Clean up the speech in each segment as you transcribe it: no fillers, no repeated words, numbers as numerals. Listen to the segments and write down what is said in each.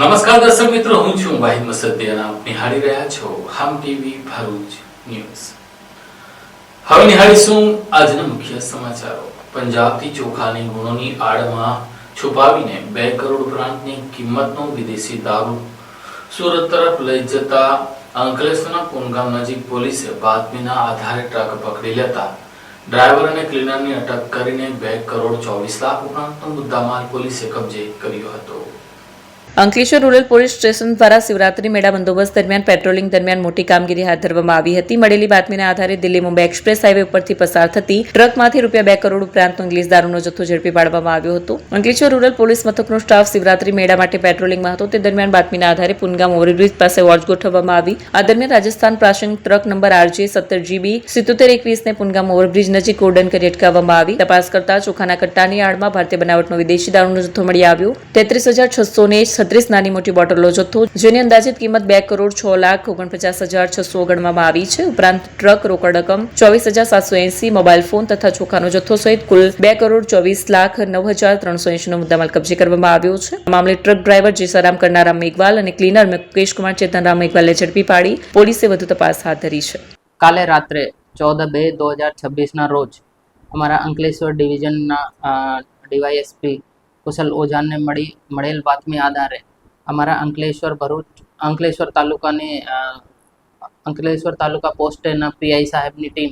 નમસ્કાર દર્શક મિત્રો, હું છું વાહિદ મસદિયા. આપ નિહાળી રહ્યા છો હમ ટીવી ભરૂચ ન્યૂઝ. હવે નિહાળીશું આજના મુખ્ય સમાચારો. પંજાબથી ચોખાની ગુણોની આડમાં છુપાવીને 2 કરોડ ઉપરાંતની કિંમતનો વિદેશી દારૂ સુરત તરફ લઈ જતા અંકલેશ્વરના પુનગામ નજીક પોલીસે બાતમીના આધારે ટ્રક પકડી લેતા ડ્રાઈવર અને ક્લીનરની અટક કરીને 2 કરોડ 24 લાખ ઉપરાંતનો મુદ્દામાલ પોલીસે કબજે કર્યો હતો. અંકલેશ્વર રૂરલ પોલીસ સ્ટેશન દ્વારા શિવરાત્રી મેળા બંદોબસ્ત દરમિયાન પેટ્રોલિંગ દરમિયાન મોટી કામગીરી હાથ ધરવામાં આવી હતી. મળેલી બાતમીના આધારે દિલ્હી મુંબઈ એક્સપ્રેસ હાઈવે ઉપરથી પસાર થતી ટ્રકમાંથી રૂપિયા 2 કરોડ ઉપરાંતનો ઇંગ્લિશ દારૂનો જથ્થો ઝડપી પાડવામાં આવ્યો હતો. અંકલેશ્વર રૂરલ પોલીસ મથકનો સ્ટાફ શિવરાત્રી મેળા માટે પેટ્રોલિંગમાં હતો. તે દરમિયાન બાતમીના આધારે પુનગામ ઓવરબ્રિજ પાસે વોચ ગોઠવવામાં આવી. આ દરમિયાન રાજસ્થાન પ્રાશન ટ્રક નંબર RJ 17GB 7721 ને પુનગામ ઓવરબ્રિજ નજીક કોર્ડન કરી અટકાવવામાં આવી. તપાસ કરતા ચોખાના કટ્ટાની આડમાં ભારતીય બનાવટનો વિદેશી દારૂનો જથ્થો મળી આવ્યો. 33,636 નાની મોટી બોટલો જથ્થો, જેની અંદાજિત કિંમત 2 કરોડ 6,49,600 ગણવામાં આવી છે. ઉપરાંત ટ્રક, રોકડ રકમ 24,780, મોબાઈલ ફોન તથા ચોખાનો જથ્થો સહિત કુલ 2 કરોડ 24,09,380 નો મુદ્દામાલ કબજે કરવામાં આવ્યો છે. આ મામલે ટ્રક ડ્રાઈવર જીસારામ કરનારામ મેઘવાલ અને ક્લીનર મુકેશકુમાર ચેતનરામ મેઘવાલને ઝડપી પાડી પોલીસે વધુ તપાસ હાથ ધરી છે. કાલે રાત્રે 14/2/2026 ના રોજ અમારા અંકલેશ્વર ડિવિઝનના ડીવાયએસપી કુશલ ઓઝાને મળેલ બાતમી આધારે અમારા અંકલેશ્વર તાલુકા પોસ્ટેના પીઆઈ સાહેબની ટીમ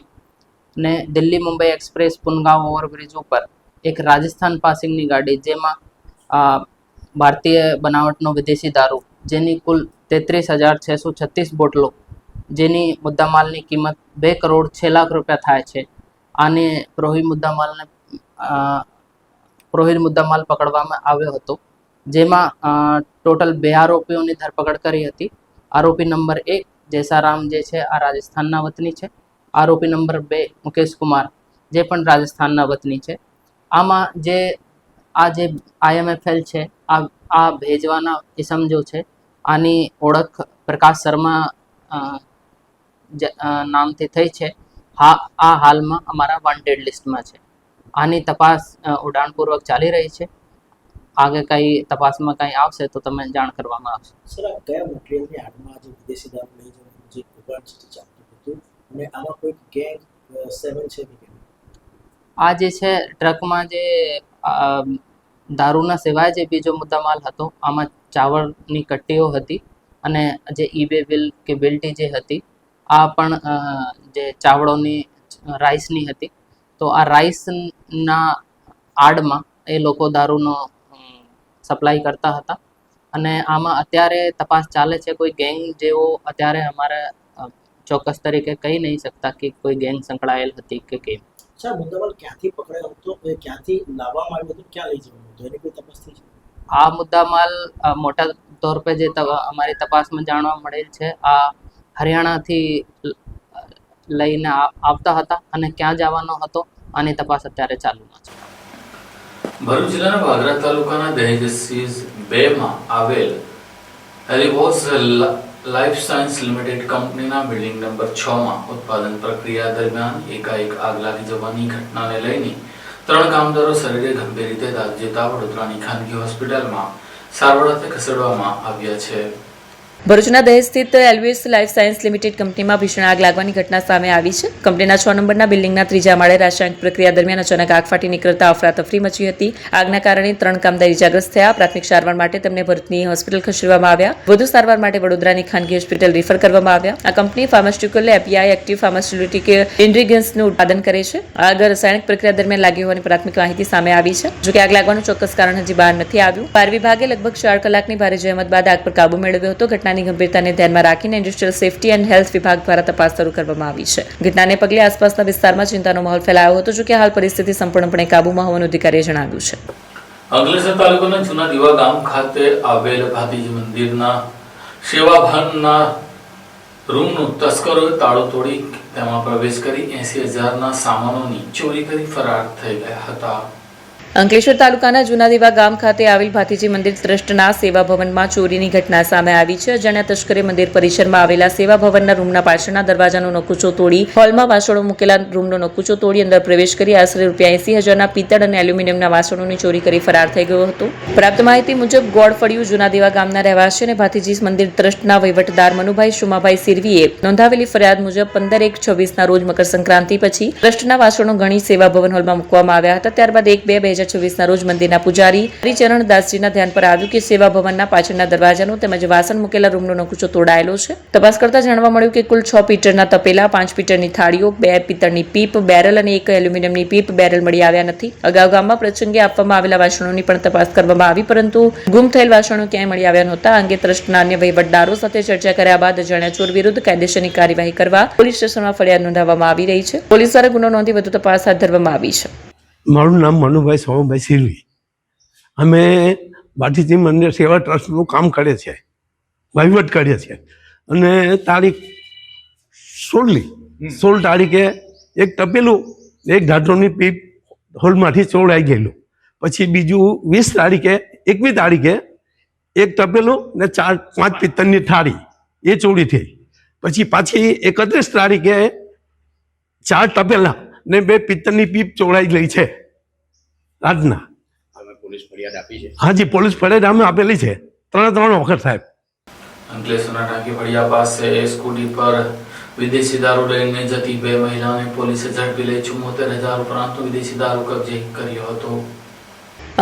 ને દિલ્હી મુંબઈ એક્સપ્રેસ પુનગામ ઓવરબ્રિજ ઉપર એક રાજસ્થાન પાસિંગની ગાડી, જેમાં ભારતીય બનાવટનો વિદેશી દારૂ જેની કુલ 33,636 બોટલો, જેની મુદ્દામાલની કિંમત 2 કરોડ 6 લાખ રૂપિયા થાય છે. આને પ્રોહિત મુદ્દામાલ પકડવામાં આવ્યો હતો, જેમાં ટોટલ 2 આરોપીઓની ધરપકડ કરી હતી. આરોપી નંબર 1 જેસારામ જે છે આ રાજસ્થાનના વતની છે. આરોપી નંબર 2 મુકેશ કુમાર જે પણ રાજસ્થાનના વતની છે. આમાં જે IMFL છે, આ ભેજવાના ઇસમ જો છે, આની ઓળખ પ્રકાશ શર્મા નામથી થઈ છે. આ હાલમાં અમારા વોન્ટેડ લિસ્ટમાં છે. આની તપાસ ઉડાણપૂર્વક ચાલી રહી છે. આગે કઈ તપાસમાં કઈ આવશે તો તમને જાણ કરવામાં આવશે. સર, આ કયા મટીરિયલની આડમાં જે વિદેશી દારૂ લઈ જવાનું જે કૌભાંડ ચાલતું હતું અને આમાં કોઈ ગેંગ 7 છે કે આ જે છે ટ્રકમાં જે દારૂના સિવાય જે બીજો મુદ્દામાલ હતો, આમાં ચાવળની કટ્ટીઓ હતી અને જે ઈબે બિલ કે બિલ્ટી જે હતી આ પણ જે ચાવળોની રાઈસની હતી. તો આ રાઈસના આડમાં એ લોકો દારૂનો સપ્લાય કરતા હતા અને આમાં અત્યારે તપાસ ચાલે છે. કોઈ ગેંગ જેવો અત્યારે અમારે ચોક્કસ તરીકે કહી નહીં શકતા કે કોઈ ગેંગ સંકળાયેલ હતી કે કેમ. સર, મુદ્દામાલ ક્યાંથી પકડાયો હતો, ક્યાંથી લાવવામાં આવ્યો હતો, ક્યાં લઈ જવાનું હતું, એની કોઈ તપાસ થઈ છે? આ મુદ્દામાલ મોટા તौर पे જે અમારી તપાસમાં જાણવા મળેલ છે, આ હરિયાણાથી લઈને આવતા હતા અને ક્યાં જવાનો હતો આની તપાસ અત્યારે ચાલુમાં છે. ભરૂચ જિલ્લાના વાગરા તાલુકાના દહેજ સીઝ 2 માં આવેલ હેલિવોસ લાઈફ સાયન્સ લિમિટેડ કંપનીના બિલ્ડિંગ નંબર 6 માં ઉત્પાદન પ્રક્રિયા દરમિયાન એકાએક આગ લાગી જવાની ઘટનાને લઈને 3 કામદારો શરીરે ગંભીર રીતે દાઝી જતા વડોદરાની ખાનગી હોસ્પિટલમાં સારવાર અર્થે ખસેડવામાં આવ્યા છે. ભરૂચના દહેજ સ્થિત એલ્વિસ લાઈફ સાયન્સ લિમિટેડ કંપનીમાં ભીષણ આગ લાગવાની ઘટના સામે આવી છે. કંપનીના 6 નંબરના બિલ્ડિંગના 3જા માળે રાસાયણિક પ્રક્રિયા દરમિયાન અચાનક આગ ફાટી નીકળતા અફરાતફરી મચી હતી. આગના કારણે 3 કામદાર ઇજાગ્રસ્ત થયા. પ્રાથમિક સારવાર માટે તેમને ભરૂચની હોસ્પિટલ ખસેડવામાં આવ્યા. વધુ સારવાર માટે વડોદરાની ખાનગી હોસ્પિટલ રિફર કરવામાં આવ્યા. આ company pharmaceutical API active pharmaceutical ઇન્ગ્રેડિયન્ટ્સનું ઉત્પાદન કરે છે. આગ રાસાયણિક પ્રક્રિયા દરમિયાન લાગી હોવાની પ્રાથમિક માહિતી સામે આવી છે. જોકે આગ લાગવાનું ચોક્કસ કારણ હજી બહાર નથી આવ્યું. ફાયર વિભાગે લગભગ 4 કલાકની ભારે જહેમત બાદ આગ પર કાબુ મેળવ્યો હતો. ઘટનાની ગંભીરતાને ધ્યાનમાં રાખીને ઇન્ડસ્ટ્રીયલ સેફટી એન્ડ હેલ્થ વિભાગ દ્વારા તપાસ શરૂ કરવામાં આવી છે. ઘટનાને પગલે આસપાસના વિસ્તારમાં ચિંતાનો માહોલ ફેલાયો હતો. જોકે હાલ પરિસ્થિતિ સંપૂર્ણપણે કાબૂમાં હોવાનું અધિકારીએ જણાવ્યું છે. અંકલેશ્વર તાલુકાના જૂના દીવા ગામ ખાતે આવેલ ભાતીજી મંદિરના સેવાભાનના રૂમનું તસ્કરોએ તાળું તોડી તેમાં પ્રવેશ કરી 80,000ના સામાનોની ચોરી કરી ફરાર થઈ ગયા હતા. અંકલેશ્વર તાલુકાના જૂનાદેવા ગામ ખાતે આવેલ ભાતીજી મંદિર ટ્રસ્ટના સેવા ભવનમાં ચોરીની ઘટના સામે આવી છે. અજાણ્યા તસ્કરે મંદિર પરિસરમાં આવેલા સેવા ભવનના રૂમના પાછળના દરવાજાનો નકુચો તોડી હોલમાં વાસણો મૂકેલા રૂમનો નકુચો તોડી અંદર પ્રવેશ કરી આશરે ₹80,000ના પિત્તળ અને એલ્યુમિનિયમના વાસણોની ચોરી કરી ફરાર થઈ ગયો હતો. પ્રાપ્ત માહિતી મુજબ ગોળફળિયું જૂનાદેવા ગામના રહેવાસી અને ભાતીજી મંદિર ટ્રસ્ટના વહીવટદાર મનુભાઈ શુમાભાઈ સિરવીએ નોંધાવેલી ફરિયાદ મુજબ 15/1/26ના રોજ મકર સંક્રાંતિ પછી ટ્રસ્ટના વાસણો ગણી સેવા ભવન હોલમાં મૂકવામાં આવ્યા હતા. ત્યારબાદ 1/2/2024ના રોજ મંદિરના પૂજારી હરિચરણ દાસજીના ધ્યાન પર આવ્યું કે સેવા ભવનના પાછળના દરવાજાનો તેમજ વાસણ મૂકેલા રૂમનો નકુચો તોડાયેલો છે. તપાસ કરતા જાણવા મળ્યું કે કુલ 6 પિત્તળના તપેલા, 5 પિત્તળની થાળીઓ, 2 પિત્તળની પીપ, બેરલ અને 1 એલ્યુમિનિયમની પીપ બેરલ મળી આવ્યા નથી. અગાઉ ગામમાં પ્રસંગે આપવામાં આવેલા વાસણોની પણ તપાસ કરવામાં આવી, પરંતુ ગુમ થયેલ વાસણો ક્યાંય મળી આવ્યા નહોતા. આ અંગે ટ્રસ્ટના અન્ય વહીવટદારો સાથે ચર્ચા કર્યા બાદ અજાણ્યા ચોર વિરુદ્ધ કાયદેસરની કાર્યવાહી કરવા પોલીસ સ્ટેશનમાં ફરિયાદ નોંધાવવામાં આવી રહી છે. પોલીસ દ્વારા ગુનો નોંધી વધુ તપાસ હાથ ધરવામાં આવી છે. મારું નામ મનુભાઈ સોમભાઈ સિરવી. અમે ભાતીજી મંદિર સેવા ટ્રસ્ટનું કામ કરે છે, વહીવટ કરીએ છીએ. અને તારીખ 16 તારીખે એક તપેલું, એક ધાતુની પીપ હોલમાંથી ચોરાઈ ગયેલું. પછી બીજું 21 તારીખે એક તપેલું ને 4-5 પિત્તળની થાળી એ ચોરી થઈ. પછી પાછી 31 તારીખે 4 તપેલા ને 2 પિત્તળની પીપ ચોરાઈ ગઈ છે રાતના. પોલીસ ફરિયાદ આપી છે? હાજી, પોલીસ ફરિયાદ અમે આપેલી છે 3 વખત સાહેબ. અંકલેશ્વરના ટાંકી ફળિયા પાસે સ્કૂટી પર વિદેશી દારૂ લઈને જતી 2 મહિલાઓને પોલીસે ઝડપી લઈ 74,000 ઉપરાંતનો વિદેશી દારૂ કબજે કર્યો હતો.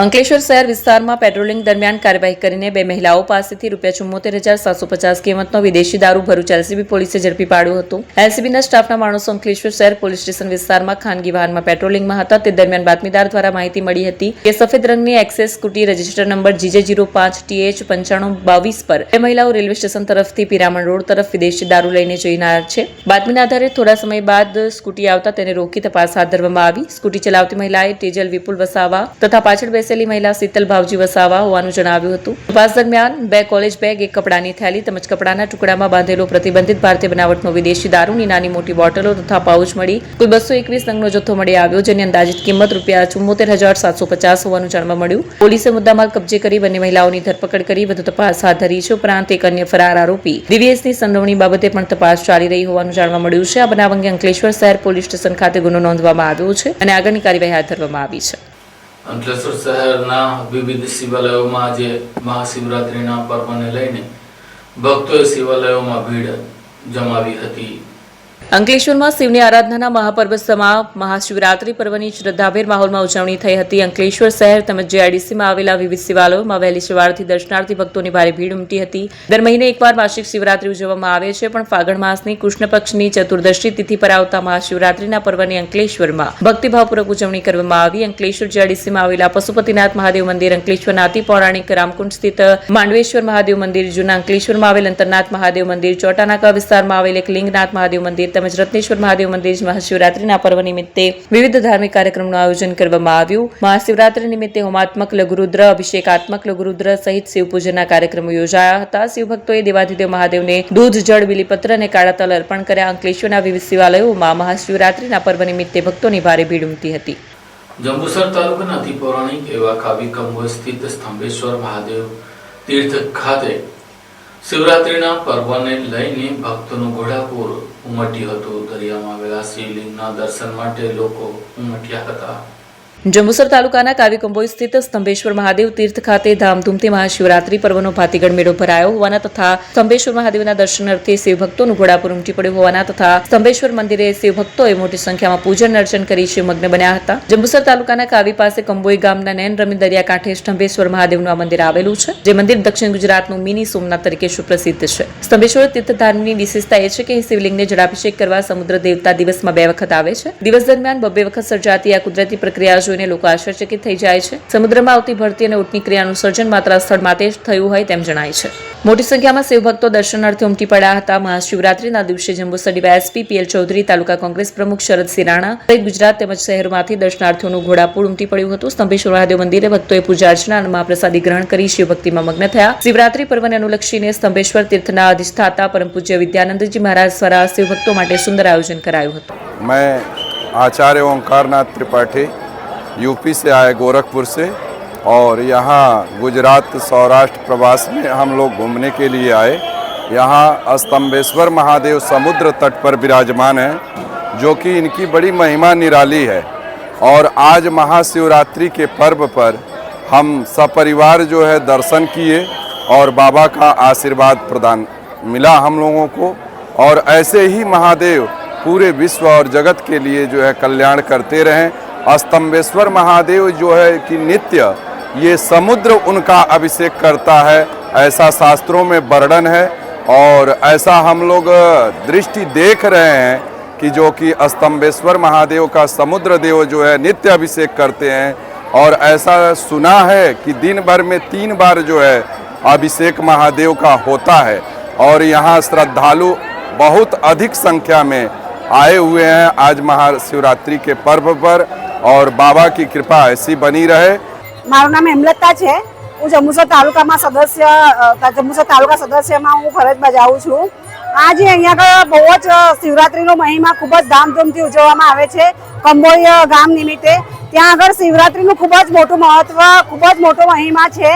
અંકલેશ્વર શહેર વિસ્તારમાં પેટ્રોલિંગ દરમિયાન કાર્યવાહી કરીને 2 મહિલાઓ પાસેથી ₹74,750 કિંમતનો વિદેશી દારૂ ભરૂચ એલસીબી પોલીસે ઝડપી પાડ્યો હતો. એલસીબીના સ્ટાફના માણસો અંકલેશ્વર શહેર પોલીસ સ્ટેશન વિસ્તારમાં ખાનગી વાહનમાં પેટ્રોલિંગમાં હતા. તે દરમિયાન બાતમીદાર દ્વારા માહિતી મળી હતી કે સફેદ રંગની access scooty register number GJ05TH9522 પર 2 મહિલાઓ રેલવે સ્ટેશન તરફથી પિરામણ રોડ તરફ વિદેશી દારૂ લઈને જઈનાર છે. બાતમીના આધારે થોડા સમય બાદ સ્કૂટી આવતા તેને રોકી તપાસ હાથ ધરવામાં આવી. સ્કૂટી ચલાવતી મહિલાએ તેજલ વિપુલ વસાવા તથા પાછળ બેસેલી મહિલા શીતલ ભાવજી વસાવા હોવાનું જણાવ્યું હતું. તપાસ દરમિયાન 2 કોલેજ બેગ, 1 કપડાની થેલી તેમજ કપડાના ટુકડામાં બાંધેલો પ્રતિબંધિત ભારતીય બનાવટનો વિદેશી દારૂની નાની મોટી બોટલો તથા પાઉચ મળી કુલ 221 નંગનો જથ્થો મળી આવ્યો, જેની અંદાજિત કિંમત ₹74,750 હોવાનું જાણવા મળ્યું. પોલીસે મુદ્દામાલ કબજે કરી બંને મહિલાઓની ધરપકડ કરી વધુ તપાસ હાથ ધરી છે. ઉપરાંત એક અન્ય ફરાર આરોપી દિવ્યેશની સંડોવણી બાબતે પણ તપાસ ચાલી રહી હોવાનું જાણવા મળ્યું છે. આ બનાવ અંગે અંકલેશ્વર શહેર પોલીસ સ્ટેશન ખાતે ગુનો નોંધવામાં આવ્યો છે અને આગળની કાર્યવાહી હાથ ધરવામાં આવી છે. અંકલેશ્વર શહેરના વિવિધ શિવાલયોમાં આજે મહાશિવરાત્રિના પર્વને લઈને ભક્તોએ શિવાલયોમાં ભીડ જમાવી હતી. અંકલેશ્વરમાં શિવની આરાધનાના મહાપર્વ સમા મહાશિવરાત્રી પર્વની શ્રદ્ધાભેર માહોલમાં ઉજવણી થઈ હતી. અંકલેશ્વર શહેર તેમજ જીઆઈડીસીમાં આવેલા વિવિધ શિવાલયોમાં વહેલી સવારથી દર્શનાર્થી ભક્તોની ભારે ભીડ ઉમટી હતી. દર મહિને એકવાર વાર્ષિક શિવરાત્રી ઉજવવામાં આવે છે, પણ ફાગણ માસની કૃષ્ણ પક્ષની ચતુર્દશી તિથિ પર આવતા મહાશિવરાત્રીના પર્વની અંકલેશ્વરમાં ભક્તિભાવપૂર્વક ઉજવણી કરવામાં આવી. અંકલેશ્વર જીઆઈડીસીમાં આવેલા પશુપતિનાથ મહાદેવ મંદિર, અંકલેશ્વરના અતિ પૌરાણિક રામકુંડ સ્થિત માંડવેશ્વર મહાદેવ મંદિર, જૂના અંકલેશ્વરમાં આવેલ અંતરનાથ મહાદેવ મંદિર, ચોટાનાકા વિસ્તારમાં આવેલ એક લિંગનાથ મહાદેવ મંદિર તેમજ રત્નેશ્વર મહાદેવ મંદિર મહાશિવરાત્રીના પર્વ નિમિત્તે વિવિધ ધાર્મિક કાર્યક્રમનું આયોજન કરવામાં આવ્યું. મહાશિવરાત્રી નિમિત્તે હોમાત્મક લઘુરુદ્ર, અભિષેકાત્મક લઘુરુદ્ર સહિત શિવપૂજનના કાર્યક્રમો યોજાયા હતા. શિવભક્તોએ દેવાધિદેવ મહાદેવને દૂધ, જળ, બીલીપત્ર અને કાળા તલ અર્પણ કર્યા. અંકલેશ્વરના વિવિધ શિવાલયોમાં મહાશિવરાત્રીના પર્વ નિમિત્તે ભક્તોની ભારે ભીડ ઉમટી હતી. જંબુસર તાલુકાના અતિ પૌરાણિક એવા કાવી કંબોઈ સ્થિત સ્તંભેશ્વર મહાદેવ તીર્થ ખાતે શિવરાત્રીના પર્વને લઈને ભક્તોનું ઘોડાપૂર ઉમટ્યું હતું. દરિયામાં આવેલા શિવલિંગના દર્શન માટે લોકો ઉમટ્યા હતા. જંબુસર તાલુકાના કાવીકંબોઈ સ્થિત સ્તંભેશ્વર મહાદેવ તીર્થ ખાતે ધામધૂમથી મહાશિવરાત્રી પર્વનો ભાતીગળ મેળો ભરાયો હોવાના તથા સ્તંભેશ્વર મહાદેવના દર્શનાર્થે શિવભક્તોનું ઘોડાપૂર ઉમટી પડ્યું હોવાના તથા સ્તંભેશ્વર મંદિરે શિવભક્તોએ મોટી સંખ્યામાં પૂજન અર્ચન કરી શિવમગ્ન બન્યા હતા. જંબુસર તાલુકાના કાવી પાસે કંબોઈ ગામના નયનરમી દરિયાકાંઠે સ્તંભેશ્વર મહાદેવનું આ મંદિર આવેલું છે, જે મંદિર દક્ષિણ ગુજરાતનું મિની સોમનાથ તરીકે સુપ્રસિદ્ધ છે. સ્તંભેશ્વર તીર્થધામની વિશેષતા એ છે કે શિવલિંગને જળાભિષેક કરવા સમુદ્ર દેવતા દિવસમાં 2 વખત આવે છે. દિવસ દરમિયાન 2 વખત સર્જાતી આ કુદરતી પ્રક્રિયા જોઈને લોકો આશ્ચર્યચકિત થઈ જાય છે. સમુદ્રમાં આવતી ભરતી અને ઊંટની ક્રિયાનું સર્જન માત્ર સ્થળ માટે જ થયું હોય તેમ જણાય છે. મોટી સંખ્યામાં શિવભક્તો દર્શનાર્થે ઉમટી પડ્યા હતા. મહાશિવરાત્રીના દિવસે જંબુસર ડીવાયએસપી PL ચૌધરી, તાલુકા કોંગ્રેસ પ્રમુખ શરદ સિરાણા સહિત ગુજરાત તેમજ શહેરોમાંથી દર્શનાર્થીઓનું ઘોડાપૂર ઉમટી પડ્યું હતું. સ્તંભેશ્વર મહાદેવ મંદિરે ભક્તોએ પૂજા અર્ચના અને મહાપ્રસાદી ગ્રહણ કરી શિવભક્તિમાં મગ્ન થયા. શિવરાત્રી પર્વને અનુલક્ષીને સ્તંભેશ્વર તીર્થના અધિષ્ઠાતા પરમ પૂજ્ય વિદ્યાનંદજી મહારાજ દ્વારા શિવભક્તો માટે સુંદર આયોજન કરાયું હતું. मैं आचार्य ओंकारनाथ त्रिपाठी यूपी से आए, गोरखपुर से, और यहाँ गुजरात सौराष्ट्र प्रवास में हम लोग घूमने के लिए आए। यहाँ स्तंभेश्वर महादेव समुद्र तट पर विराजमान हैं, जो कि इनकी बड़ी महिमा निराली है। और आज महाशिवरात्रि के पर्व पर हम सपरिवार जो है दर्शन किए और बाबा का आशीर्वाद प्रदान मिला हम लोगों को। और ऐसे ही महादेव पूरे विश्व और जगत के लिए जो है कल्याण करते रहें। स्तंभेश्वर महादेव जो है कि नित्य ये समुद्र उनका अभिषेक करता है, ऐसा शास्त्रों में वर्णन है। और ऐसा हम लोग दृष्टि देख रहे हैं कि जो कि स्तंभेश्वर महादेव का समुद्र देव जो है नित्य अभिषेक करते हैं। और ऐसा सुना है कि दिन भर में 3 बार जो है अभिषेक महादेव का होता है। और यहाँ श्रद्धालु बहुत अधिक संख्या में आए हुए हैं आज महाशिवरात्रि के पर्व पर, और बाबा की कृपा ऐसी बनी रहे। મારું નામ હેમલતા છે। હું જંબુસર તાલુકામાં સદસ્યમાં હું ફરજ બજાવું છું। આજે અહીંયા આગળ બહુ જ શિવરાત્રીનો મહિમા ખૂબ જ ધામધૂમથી ઉજવવામાં આવે છે કંબોઈ ગામ નિમિત્તે। ત્યાં આગળ શિવરાત્રીનું ખૂબ જ મોટું મહત્વ, ખૂબ જ મોટો મહિમા છે।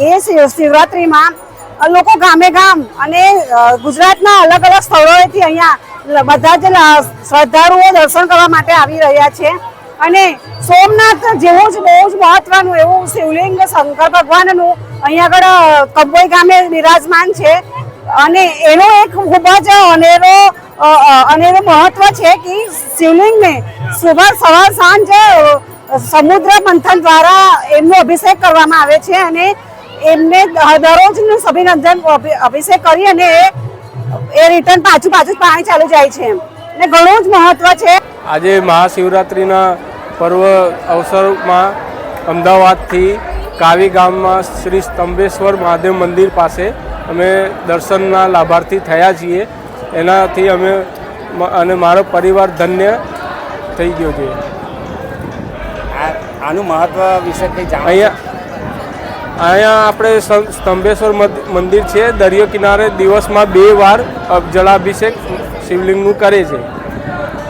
એ શિવરાત્રીમાં લોકો ગામે ગામ અને ગુજરાતના અલગ અલગ સ્થળોએથી અહીંયા બધા જ શ્રદ્ધાળુઓ દર્શન કરવા માટે આવી રહ્યા છે। અને સોમનાથ જેવું જ બહુ જ મહત્વનું એવું શિવલિંગ શંકર ભગવાનનું અહીંયા આગળ કંબોઈ ગામે બિરાજમાન છે। અને એનો એક ખૂબ જ અનેરો મહત્વ છે કે શિવલિંગને સવાર સાંજ સમુદ્ર મંથન દ્વારા એમનો અભિષેક કરવામાં આવે છે। અને એમને દરરોજનું અભિનંદન અભિષેક કરી અને એ રિટર્ન પાછું પાણી ચાલુ જાય છે અને ઘણું જ મહત્વ છે। આજે મહાશિવરાત્રિના પર્વ અવસરમાં અમદાવાદથી કાવી ગામમાં શ્રી સ્તંભેશ્વર મહાદેવ મંદિર પાસે અમે દર્શનના લાભાર્થી થયા છીએ। એનાથી અમે અને મારો પરિવાર ધન્ય થઈ ગયો છે। આનું મહત્વ વિશે કંઈ જાણ? અહીંયા આપણે સ્તંભેશ્વર મંદિર છે, દરિયો કિનારે દિવસમાં 2 વાર જળાભિષેક શિવલિંગનું કરે છે।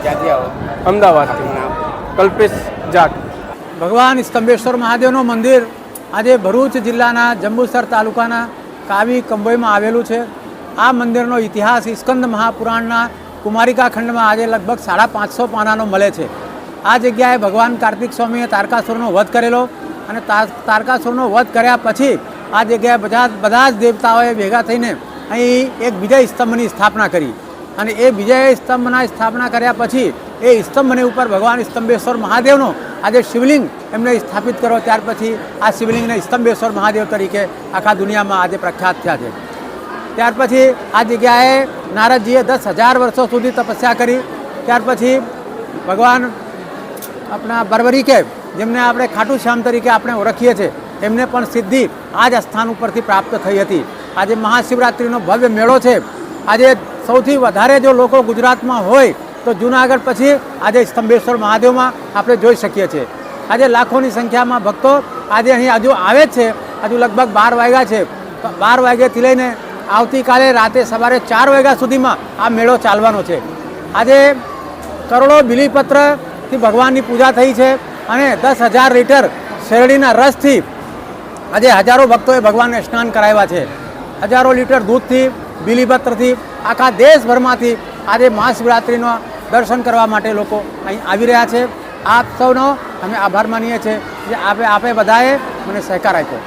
ક્યાંથી આવો? અમદાવાદથી કલ્પેશ જાટ। ભગવાન સ્તંભેશ્વર મહાદેવનું મંદિર આજે ભરૂચ જિલ્લાના જંબુસર તાલુકાના કાવી કંબોઈમાં આવેલું છે। આ મંદિરનો ઇતિહાસ સ્કંદ મહાપુરાણના કુમારિકા ખંડમાં આજે લગભગ 550 પાનાનો મળે છે। આ જગ્યાએ ભગવાન કાર્તિક સ્વામીએ તારકાસુરનો વધ કરેલો અને તારકાસુરનો વધ કર્યા પછી આ જગ્યાએ બધા જ દેવતાઓએ ભેગા થઈને અહીં એક વિજય સ્તંભની સ્થાપના કરી। અને એ વિજય સ્તંભના સ્થાપના કર્યા પછી એ સ્તંભની ઉપર ભગવાન સ્તંભેશ્વર મહાદેવનો આજે શિવલિંગ એમને સ્થાપિત કર્યો। ત્યાર પછી આ શિવલિંગને સ્તંભેશ્વર મહાદેવ તરીકે આખા દુનિયામાં આજે પ્રખ્યાત થયા છે। ત્યાર પછી આ જગ્યાએ નારદજીએ 10,000 વર્ષો સુધી તપસ્યા કરી। ત્યાર પછી ભગવાન આપણા બરબરીકે, જેમને આપણે ખાટુ શ્યામ તરીકે આપણે ઓળખીએ છીએ, એમને પણ સિદ્ધિ આ જ સ્થાન ઉપરથી પ્રાપ્ત થઈ હતી। આજે મહાશિવરાત્રિનો ભવ્ય મેળો છે। આજે સૌથી વધારે જો લોકો ગુજરાતમાં હોય તો જૂનાગઢ પછી આજે સ્તંભેશ્વર મહાદેવમાં આપણે જોઈ શકીએ છીએ। આજે લાખોની સંખ્યામાં ભક્તો આજે અહીં હજુ આવે જ છે। હજુ લગભગ 12 વાગ્યા છે। 12 વાગ્યાથી લઈને આવતીકાલે રાતે સવારે 4 વાગ્યા સુધીમાં આ મેળો ચાલવાનો છે। આજે કરોડો બિલીપત્રથી ભગવાનની પૂજા થઈ છે અને 10,000 લીટર શેરડીના રસથી આજે હજારો ભક્તોએ ભગવાનને સ્નાન કરાવ્યા છે। હજારો લીટર દૂધથી, બિલીપત્રથી આખા દેશભરમાંથી આજે મહાશિવરાત્રિનો દર્શન કરવા માટે લોકો અહીં આવી રહ્યા છે। આપ સૌનો અમે આભાર માનીએ છીએ જે આપે બધાએ મને સહકાર આપ્યો।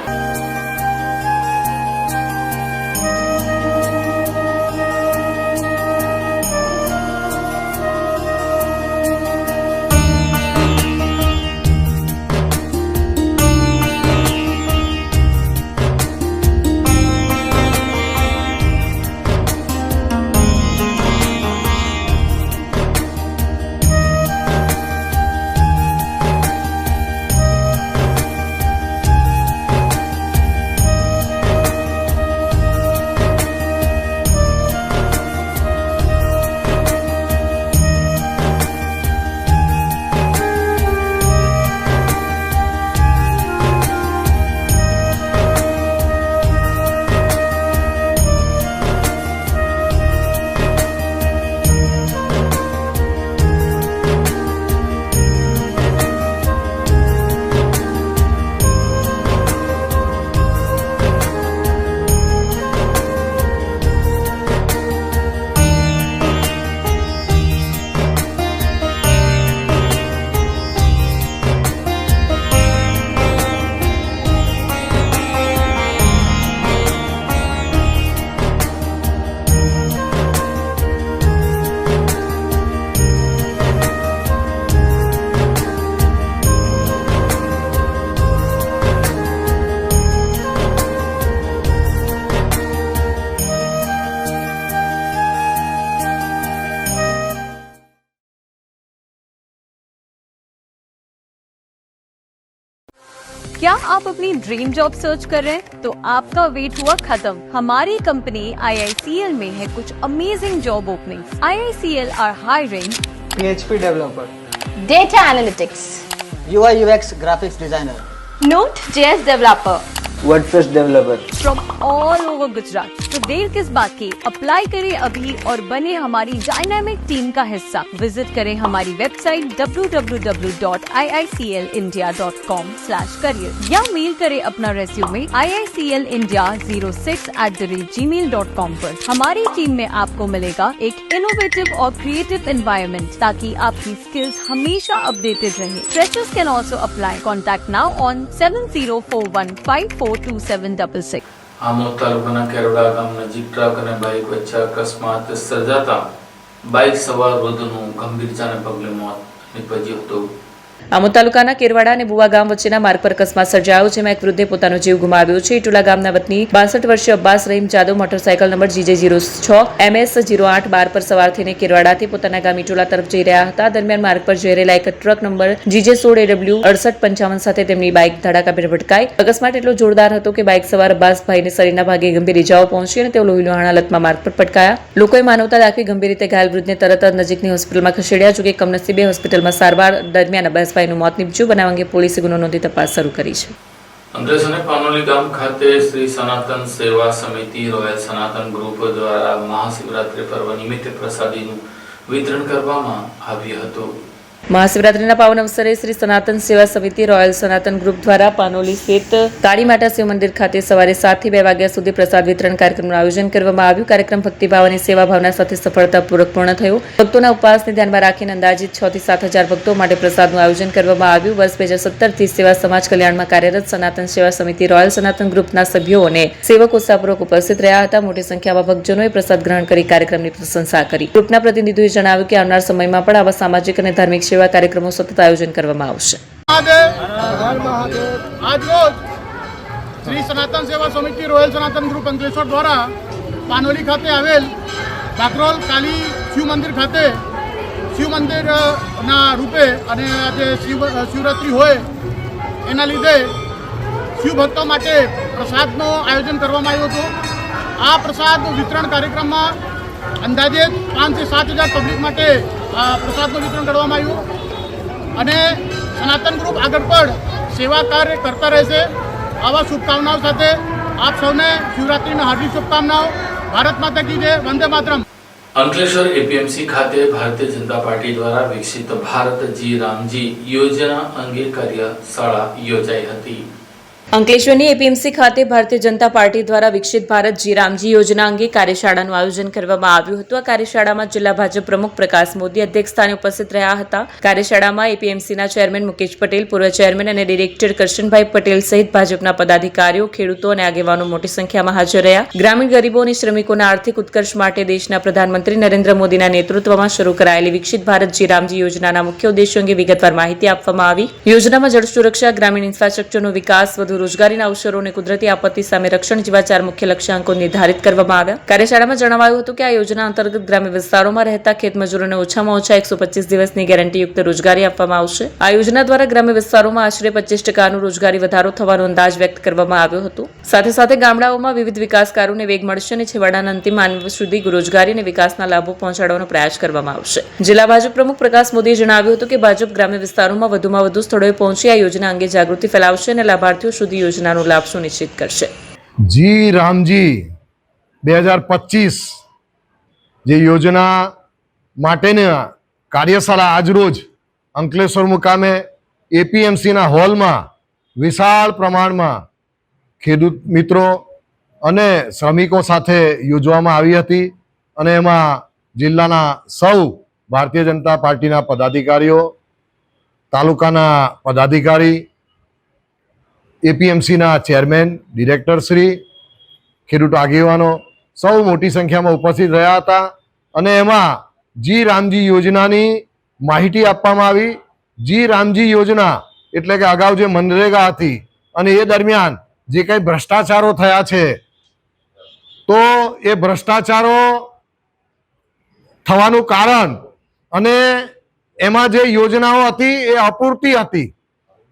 क्या आप अपनी ड्रीम जॉब सर्च कर रहे हैं? तो आपका वेट हुआ खत्म। हमारी कंपनी IICL में है कुछ amazing job openings. IICL are hiring PHP developer, data analytics, UI UX graphics designer, Node.js developer WordPress developer from all over Gujarat. तो देर किस बात की, अप्लाई करें अभी और बने हमारी डायनामिक टीम का हिस्सा। विजिट करें हमारी वेबसाइट www.iiclindia.com/career या मेल करें अपना रेज्यूमे iiclindia06@gmail.com पर। हमारी टीम में आपको मिलेगा एक इनोवेटिव और क्रिएटिव एनवायरनमेंट ताकि आपकी स्किल्स हमेशा अपडेटेड रहे। Freshers can also apply. Contact now on 7041542766। Amod તાલુકાના કેરોડા ગામ નજીક ટ્રક અને બાઇક વચ્ચે અકસ્માત સર્જાતા બાઇક સવાર વૃદ્ધનું ગંભીર ઇજાને પગલે મોત નીપજ્યું હતું। આમોદ તાલુકાના કેરવાડા અને બુવા ગામ વચ્ચેના માર્ગ પર અકસ્માત સર્જાયો, જેમાં એક વૃદ્ધે પોતાનો જીવ ગુમાવ્યો છે। ઇટોલા ગામના વતની 62 વર્ષીય Abbas Rahim Jadav motorcycle number GJ06 MS0812 પર સવાર થઈને કેરવાડાથી પોતાના ગામ ઇટોલા તરફ જઈ રહ્યા હતા। દરમિયાન માર્ગ પર જઈ રહેલા એક ટ્રક નંબર GJ16AW 6855 સાથે તેમની બાઇક ધડાકાભેર ભટકાઈ। અકસ્માત એટલો જોરદાર હતો કે બાઇક સવાર અબ્બાસભાઈને શરીરના ભાગે ગંભીર ઇજાઓ પહોંચી અને તેઓ લોહીલુહાણ હાલતમાં માર્ગ પર પટકાયા। લોકોએ માનવતા દાખવી ગંભીર રીતે ઘાયલ વૃદ્ધને તરત જ નજીકની હોસ્પિટલમાં ખસેડ્યા, જોકે કમનસીબે હોસ્પિટલમાં સારવાર દરમિયાન અબ્બાસભાઈનું મોત નીપજ્યું। બનાવ અંગે પોલીસે ગુનો નોંધી તપાસ શરૂ કરી છે। અંકલેશ્વરના પાનોલી ગામ ખાતે શ્રી સનાતન સેવા સમિતિ રોયલ સનાતન ગ્રુપ દ્વારા મહાશિવરાત્રિ પર્વ નિમિત્તે પ્રસાદીનું વિતરણ કરવામાં આવ્યું હતું। મહાશિવરાત્રિના પાવન અવસરે શ્રી સનાતન સેવા સમિતિ રોયલ સનાતન ગ્રુપ દ્વારા પાનોલી સ્થિત કાળીમાતા શિવ મંદિર ખાતે સવારે 7 થી 2 વાગ્યા સુધી પ્રસાદ વિતરણ કાર્યક્રમનું આયોજન કરવામાં આવ્યું। કાર્યક્રમ ભક્તિભાવ અને સેવા ભાવના સાથે સફળતાપૂર્વક પૂર્ણ થયો। ભક્તોના ઉપવાસને ધ્યાનમાં રાખીને અંદાજિત 6 થી 7,000 ભક્તો માટે પ્રસાદનું આયોજન કરવામાં આવ્યું। વર્ષ 2017 થી સેવા સમાજ કલ્યાણમાં કાર્યરત સનાતન સેવા સમિતિ રોયલ સનાતન ગ્રુપના સભ્યો અને સેવકો ઉત્સાહપૂર્વક ઉપસ્થિત રહ્યા હતા। મોટી સંખ્યામાં ભક્તજનોએ પ્રસાદ ગ્રહણ કરી કાર્યક્રમની પ્રશંસા કરી। ગ્રુપના પ્રતિનિધિઓએ જણાવ્યું કે આવનાર સમયમાં પણ આવા સામાજિક અને ધાર્મિક સેવા કાર્યક્રમો સતત આયોજન કરવામાં આવશે। આજરોજ શ્રી સનાતન સેવા સમિતિ રોયલ સનાતન ગ્રુપ અંકલેશ્વર દ્વારા પાનોલી ખાતે આવેલ બાકરોલ કાલી શિવ મંદિર ખાતે શિવ મંદિરના રૂપે અને આજે શિવરાત્રિ હોય એના લીધે શિવ ભક્તો માટે પ્રસાદનું આયોજન કરવામાં આવ્યું હતું। આ પ્રસાદ વિતરણ કાર્યક્રમમાં અંદાજે 5 થી 7,000 પબ્લિક માટે પ્રસાદનું વિતરણ કરવામાં આવ્યું અને સનાતન ગ્રુપ આગળ પણ સેવા કાર્ય કરતા રહેશે। આવા શુભકામનાઓ સાથે આપ સૌને શિવરાત્રિના હાર્દિક શુભકામનાઓ। ભારત માતા કી જય, વંદે માતરમ। અંકલેશ્વર APMC ખાતે ભારતીય જનતા પાર્ટી દ્વારા વિકસિત ભારત જી રામજી યોજના અંગે કાર્યશાળા યોજાઈ હતી। અંકલેશ્વરની APMC ખાતે ભારતીય જનતા પાર્ટી દ્વારા વિકસિત ભારત જી રામજી યોજના અંગે કાર્યશાળાનું આયોજન કરવામાં આવ્યું હતું। આ કાર્યશાળામાં જિલ્લા ભાજપ પ્રમુખ પ્રકાશ મોદી અધ્યક્ષ સ્થાને ઉપસ્થિત રહ્યા હતા। કાર્યશાળામાં APMCના ચેરમેન મુકેશ પટેલ, પૂર્વ ચેરમેન અને ડિરેક્ટર કરશનભાઈ પટેલ સહિત ભાજપના પદાધિકારીઓ, ખેડૂતો અને આગેવાનો મોટી સંખ્યામાં હાજર રહ્યા। ગ્રામીણ ગરીબો અને શ્રમિકોના આર્થિક ઉત્કર્ષ માટે દેશના પ્રધાનમંત્રી નરેન્દ્ર મોદીના નેતૃત્વમાં શરૂ કરાયેલી વિકસિત ભારત જી રામજી યોજનાના મુખ્ય ઉદ્દેશો અંગે વિગતવાર માહિતી આપવામાં આવી। યોજનામાં જળ સુરક્ષા, ગ્રામીણ ઇન્ફ્રાસ્ટ્રક્ચરનો વિકાસ, વધુ રોજગારીના અવસરો અને કુદરતી આપત્તિ સામે રક્ષણ જેવા 4 મુખ્ય લક્ષ્યાંકો નિર્ધારિત કરવામાં આવ્યા। કાર્યશાળામાં જણાવાયું હતું કે આ યોજના અંતર્ગત ગ્રામ્ય વિસ્તારોમાં રહેતા ખેતમજૂરોને ઓછામાં ઓછા 125 દિવસની ગેરંટીયુક્ત રોજગારી આપવામાં આવશે। આ યોજના દ્વારા ગ્રામ્ય વિસ્તારોમાં આશરે 25% રોજગારી વધારો થવાનો અંદાજ વ્યક્ત કરવામાં આવ્યો હતો। સાથે સાથે ગામડાઓમાં વિવિધ વિકાસ કાર્યોને વેગ મળશે અને છેવાડાના અંતિમ માનવ સુધી રોજગારી અને વિકાસના લાભો પહોંચાડવાનો પ્રયાસ કરવામાં આવશે। જિલ્લા ભાજપ પ્રમુખ પ્રકાશ મોદીએ જણાવ્યું હતું કે ભાજપ ગ્રામ્ય વિસ્તારોમાં વધુમાં વધુ સ્થળોએ પહોંચી આ યોજના અંગે જાગૃતિ ફેલાવશે અને લાભાર્થીઓ સુધી યોજનાનો લાભ સુનિશ્ચિત કરશે। જી રામજી 2025 જે યોજના માટેના કાર્યશાળા આજરોજ અંકલેશ્વર મુકામે APMCના હોલમાં વિશાળ પ્રમાણમાં ખેડૂત મિત્રો અને શ્રમિકો સાથે યોજવામાં આવી હતી અને એમાં જિલ્લાના સૌ ભારતીય જનતા પાર્ટીના પદાધિકારીઓ, તાલુકાના પદાધિકારી, APMCના ચેરમેન, ડિરેક્ટરશ્રી, ખેડૂત આગેવાનો સૌ મોટી સંખ્યામાં ઉપસ્થિત રહ્યા હતા અને એમાં જી રામજી યોજનાની માહિતી આપવામાં આવી। જી રામજી યોજના એટલે કે અગાઉ જે મનરેગા હતી અને એ દરમિયાન જે કંઈ ભ્રષ્ટાચારો થયા છે તો એ ભ્રષ્ટાચારો થવાનું કારણ અને એમાં જે યોજનાઓ હતી એ અપૂરતી હતી।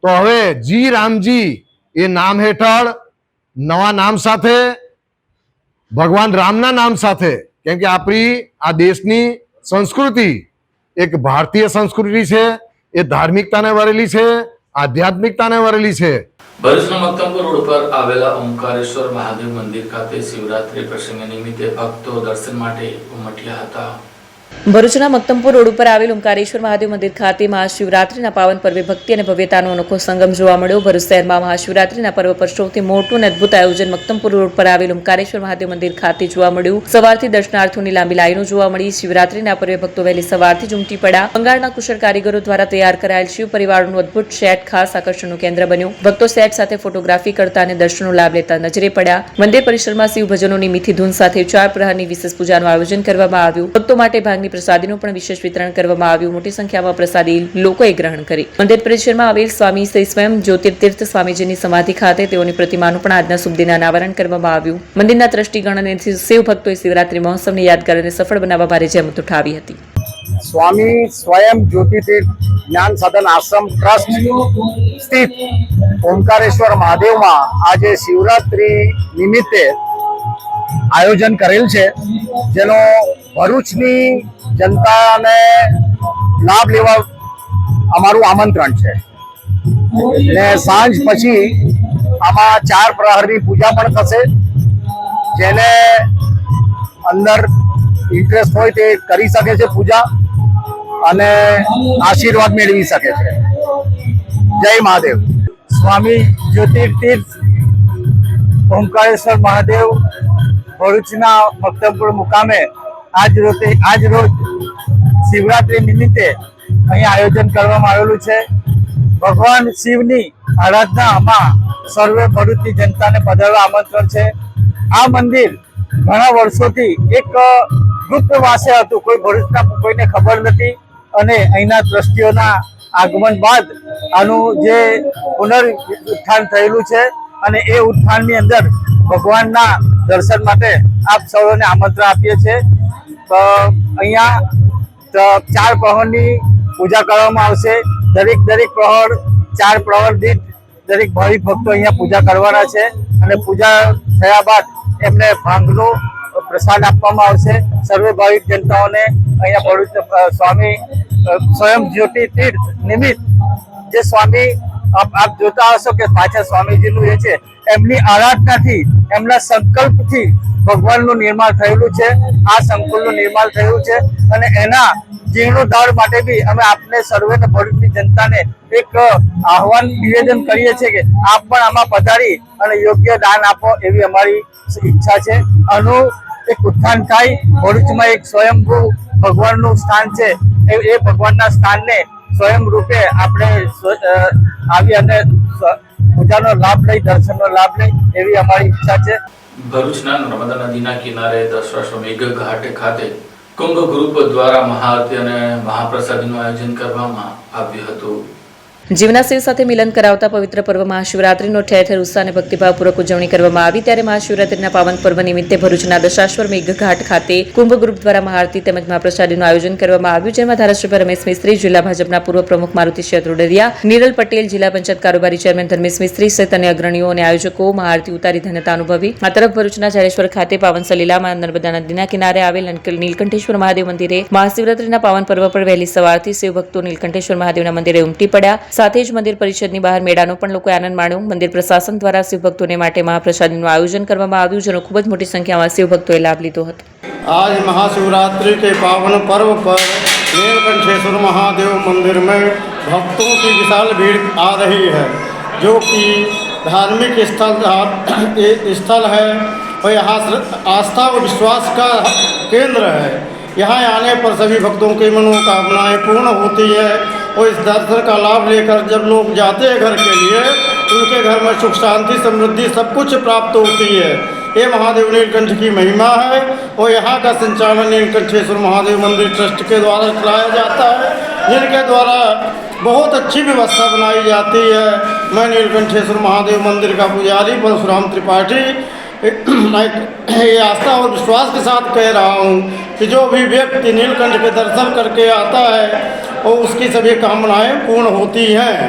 તો હવે જી રામજી એ નામ હેઠળ નવા નામ સાથે ભગવાન રામના નામ સાથે, કેમ કે આપણી આ દેશની સંસ્કૃતિ એક ભારતીય સંસ્કૃતિ છે, એ ધાર્મિકતાને વરેલી છે, આધ્યાત્મિકતાને વરેલી છે. ભરૂચના મક્તમપુર રોડ પર આવેલા ઓમકારેશ્વર મહાદેવ મંદિર ખાતે શિવરાત્રી પ્રસંગ નિમિત્તે ભક્તો દર્શન માટે ઉમટ્યા હતા. ભરૂચના મક્તમપુર રોડ ઉપર આવેલ ઓમકારેશ્વર મહાદેવ મંદિર ખાતે મહાશિવરાત્રીના પાવન પર્વે ભક્તિ અને ભવ્યતાનો અનોખો સંગમ જોવા મળ્યો. ભરૂચ શહેરમાં મહાશિવરાત્રીના પર્વ પર સૌથી મોટું અને અદભુત આયોજન મક્તમપુર રોડ પર આવેલ ઓમકારેશ્વર મહાદેવ મંદિર ખાતે જોવા મળ્યું. સવારથી દર્શનાર્થીઓની લાંબી લાઈનો જોવા મળી. શિવરાત્રીના પર્વે ભક્તો વહેલી સવારથી જ ઉમટી પડ્યા. બંગાળના કુશળ કારીગરો દ્વારા તૈયાર કરાયેલ શિવ પરિવારનું અદભુત સેટ ખાસ આકર્ષણનું કેન્દ્ર બન્યું. ભક્તો સેટ સાથે ફોટોગ્રાફી કરતા અને દર્શનનો લાભ લેતા નજરે પડ્યા. મંદિર પરિસરમાં શિવ ભજનોની મીઠી ધૂન સાથે 4 પ્રહરની વિશેષ પૂજાનું આયોજન કરવામાં આવ્યું. ભક્તો માટે ભાંગની પ્રસાદીનું પણ વિશેષ વિતરણ કરવામાં આવ્યું. મોટી સંખ્યામાં પ્રસાદી લોકોએ ગ્રહણ કરી. મંદિર પરિસરમાં આવેલ સ્વામી શ્રી સ્વયં જ્યોતિર્તીર્થ સ્વામીજીની સમાધિ ખાતે તેઓની પ્રતિમાનું પણ આજના શુભ દિને અનાવરણ કરવામાં આવ્યું. મંદિરના ટ્રસ્ટીગણ અને શિવ ભક્તોએ શિવરાત્રી મહોત્સવને યાદગાર અને સફળ બનાવવા ભારે જહેમત ઉઠાવી હતી. સ્વામી સ્વયં જ્યોતિર્તીર્થ જ્ઞાન સાધન આશ્રમ ટ્રસ્ટ સ્થિત ઓમકારેશ્વર મહાદેવમાં આજે શિવરાત્રી નિમિત્તે આયોજન કરેલ છે, જેનો ભરૂચની જનતાને લાભ લેવા અમારું આમંત્રણ છે. ને સાંજ પછી આમાં 4 પ્રહરની પૂજા પણ થશે. જેને અંદર ઇન્ટરેસ્ટ હોય તે કરી શકે છે પૂજા અને આશીર્વાદ મેળવી શકે છે. જય મહાદેવ. સ્વામી જ્યોતિર્તીર્થ ઓમકારેશ્વર મહાદેવ ભરૂચના મક્તમપુર મુકામે આજ રોજ શિવરાત્રી નિમિત્તે અહીં આયોજન કરવામાં આવેલું છે. ભગવાન શિવની આરાધનામાં સર્વે ભરૂચની જનતાને પધારવા આમંત્રણ છે. આ મંદિર ઘણા વર્ષોથી એક ગુપ્તવાસે હતું, કોઈ ભરૂચના કોઈને ખબર નથી, અને અહીંના ટ્રસ્ટીઓના આગમન બાદ આનું જે પુનરુત્થાન થયેલું છે, અને એ ઉત્થાનની અંદર ભગવાનના દર્શન માટે આપ સૌને આમંત્રણ આપીએ છીએ. અહીંયા 4 પ્રહરની પૂજા કરવામાં આવશે. દરેક પ્રહર 4 પ્રહર દીઠ દરેક ભાવિક ભક્તો અહીંયા પૂજા કરવાના છે, અને પૂજા થયા બાદ એમને ભાંગનો પ્રસાદ આપવામાં આવશે. સર્વે ભાવિક જનતાઓને અહીંયા ભરૂચ સ્વામી સ્વયં જ્યોતિર્તીર્થ નિમિત્ત જે સ્વામી આપ જોતા હશો કે પાછળ સ્વામીજીનું એ છે, એમની આરાધનાથી, એમના સંકલ્પથી ભગવાનનું નિર્માણ થયેલું છે. આ સંકુલનું નિર્માણ થયું છે, અને એના જીર્ણોદ્ધાર માટે બી અમે આપને સર્વેને ભરૂચની જનતાને એક આહવાન નિવેદન કરીએ છીએ કે આપ પણ આમાં પધારી અને યોગ્ય દાન આપો, એવી અમારી ઈચ્છા છે. આનું એક ઉત્થાન થાય. ભરૂચમાં એક સ્વયંભૂ ભગવાનનું સ્થાન છે, એ ભગવાનના સ્થાનને સ્વયં રૂપે આપણે આવી અને પૂજાનો લાભ લઈ, દર્શનનો લાભ લઈ, એવી અમારી ઈચ્છા છે. ભરૂચના નર્મદા નદીના કિનારે 10 મેઘ ઘાટ ખાતે કુંભ ગ્રુપ દ્વારા મહાઆરતી અને મહાપ્રસાદીનું આયોજન કરવામાં આવ્યું હતું. જીવના શિવ સાથે મિલન કરાવતા પવિત્ર પર્વ મહાશિવરાત્રીનો ઠેર ઠેર ઉત્સાહ અને ભક્તિભાવપૂર્વક ઉજવણી કરવામાં આવી. ત્યારે મહાશિવરાત્રીના પાવન પર્વ નિમિત્તે ભરૂચના દશાશ્વર મેઘ ઘાટ ખાતે કુંભ ગ્રુપ દ્વારા મહાઆરતી તેમજ મહાપ્રસાદીનું આયોજન કરવામાં આવ્યું, જેમાં ધારાસભ્ય રમેશ મિસ્ત્રી, જિલ્લા ભાજપના પૂર્વ પ્રમુખ મારુતિ શેત્રુડરિયા, નીરલ પટેલ, જિલ્લા પંચાયત કારોબારી ચેરમેન ધર્મેશ મિસ્ત્રી સહિત અન્ય અગ્રણીઓ અને આયોજકો મહાઆરતી ઉતારી ધન્યતા અનુભવી. આ તરફ ભરૂચના જાડેશ્વર ખાતે પાવન સલીલામાં નર્મદા નદીના કિનારે આવેલ નીલકંઠેશ્વર મહાદેવ મંદિરે મહાશિવરાત્રીના પાવન પર્વ પર વહેલી સવારથી શિવ ભક્તો નીલકંઠેશ્વર મહાદેવના મંદિરે ઉમટી પડ્યા. સાથે જ મંદિર પરિષદની બહાર મેળાનો પણ લોકોએ આનંદ માણ્યો. મંદિર પ્રશાસન દ્વારા શિવ ભક્તોને માટે મહાપ્રસાદીનું આયોજન કરવામાં આવ્યું, જેનો ખૂબ જ મોટી સંખ્યામાં શિવ ભક્તોએ લાભ લીધો હતો. आज महाशिवरात्रि के पावन पर्व पर नीलकंठेश्वर महादेव मंदिर में भक्तों की विशाल भीड़ आ रही है, जो कि धार्मिक स्थल है और यहाँ आस्था और विश्वास का केंद्र है. यहाँ आने पर सभी भक्तों की मनोकामनाएं पूर्ण होती है, और इस दर्शन का लाभ लेकर जब लोग जाते हैं घर के लिए, उनके घर में सुख शांति समृद्धि सब कुछ प्राप्त होती है. ये महादेव नीलकंठ की महिमा है, और यहाँ का संचालन नीलकंठेश्वर महादेव मंदिर ट्रस्ट के द्वारा चलाया जाता है, जिनके द्वारा बहुत अच्छी व्यवस्था बनाई जाती है. मैं नीलकंठेश्वर महादेव मंदिर का पुजारी परशुराम त्रिपाठी ये आस्था और विश्वास के साथ कह रहा हूँ कि जो भी व्यक्ति नीलकंठ के दर्शन करके आता है और उसकी सभी कामनाएं पूर्ण होती हैं.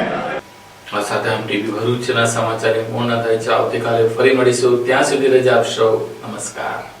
આ સાથે આમ ટીવી ભરૂચના સમાચાર પૂર્ણ થાય છે. આવતીકાલે ફરી મળીશું. ત્યાં સુધી રજા આપશો. નમસ્કાર.